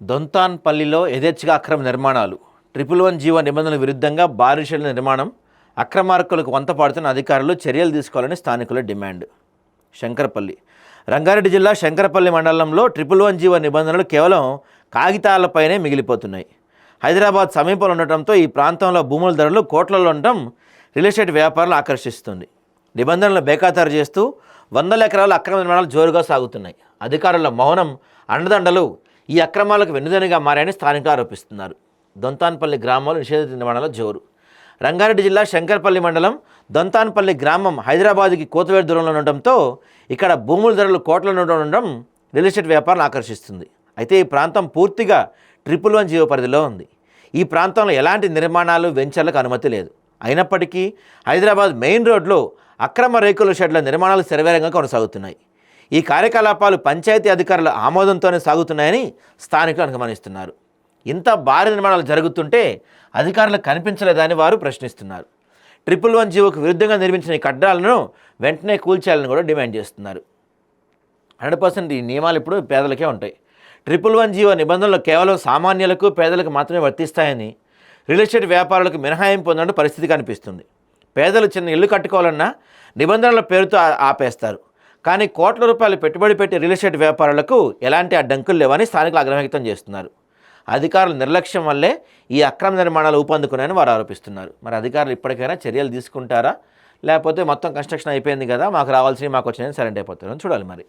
దొంతాన్పల్లిలో యథేచ్ఛగా అక్రమ నిర్మాణాలు. 111 జీవో నిబంధనల విరుద్ధంగా భారీ షెడ్ల నిర్మాణం, అక్రమార్కులకు వంత పాడుతున్న అధికారులు చర్యలు తీసుకోవాలని స్థానికుల డిమాండ్. శంకరపల్లి, రంగారెడ్డి జిల్లా శంకరపల్లి మండలంలో 111 జీవో నిబంధనలు కేవలం కాగితాలపైనే మిగిలిపోతున్నాయి. హైదరాబాద్ సమీపంలో ఉండటంతో ఈ ప్రాంతంలో భూముల ధరలు కోట్లలో ఉండటం రియల్ ఎస్టేట్ వ్యాపారులు ఆకర్షిస్తుంది. నిబంధనలను బేఖాతరు చేస్తూ వందల ఎకరాల అక్రమ నిర్మాణాలు జోరుగా సాగుతున్నాయి. అధికారుల మౌనం, అండదండలు ఈ అక్రమాలకు వెన్నుదనిగా మారాయని స్థానికులు ఆరోపిస్తున్నారు. దొంతాన్పల్లి గ్రామంలో నిషేధిత నిర్మాణాల జోరు. రంగారెడ్డి జిల్లా శంకరపల్లి మండలం దొంతాన్పల్లి గ్రామం హైదరాబాద్కి కోతవేడు దూరంలో ఉండటంతో ఇక్కడ భూముల ధరలు కోట్లలో ఉండడం రియల్ ఎస్టేట్ వ్యాపారాలను ఆకర్షిస్తుంది. అయితే ఈ ప్రాంతం పూర్తిగా 111 జీవో పరిధిలో ఉంది. ఈ ప్రాంతంలో ఎలాంటి నిర్మాణాలు, వెంచర్లకు అనుమతి లేదు. అయినప్పటికీ హైదరాబాద్ మెయిన్ రోడ్లో అక్రమ రేకుల షెడ్ల నిర్మాణాలు శరవేగంగా కొనసాగుతున్నాయి. ఈ కార్యకలాపాలు పంచాయతీ అధికారుల ఆమోదంతోనే సాగుతున్నాయని స్థానికులు అనుమానిస్తున్నారు. ఇంత భారీ నిర్మాణాలు జరుగుతుంటే అధికారులకు కనిపించలేదని వారు ప్రశ్నిస్తున్నారు. 111 జీవోకు విరుద్ధంగా నిర్మించిన ఈ కట్టడాలను వెంటనే కూల్చేయాలని కూడా డిమాండ్ చేస్తున్నారు. 100% ఈ నియమాలు ఇప్పుడు పేదలకే ఉంటాయి. 111 జీవో నిబంధనలు కేవలం సామాన్యులకు, పేదలకు మాత్రమే వర్తిస్తాయని, రియల్ ఎస్టేట్ వ్యాపారులకు మినహాయింపు పొందడం పరిస్థితి కనిపిస్తుంది. పేదలు చిన్న ఇల్లు కట్టుకోవాలన్నా నిబంధనల పేరుతో ఆపేస్తారు. కానీ కోట్ల రూపాయలు పెట్టుబడి పెట్టి రియల్ ఎస్టేట్ వ్యాపారులకు ఎలాంటి అడ్డంకులు లేవని స్థానికులు ఆగ్రహం వ్యక్తం చేస్తున్నారు. అధికారుల నిర్లక్ష్యం వల్లే ఈ అక్రమ నిర్మాణాలు ఊపందుకున్నాయని వారు ఆరోపిస్తున్నారు. మరి అధికారులు ఇప్పటికైనా చర్యలు తీసుకుంటారా, లేకపోతే మొత్తం కన్స్ట్రక్షన్ అయిపోయింది కదా, మాకు రావాల్సినవి మాకు వచ్చినాయని సరెండర్ అయిపోతారని చూడాలి మరి.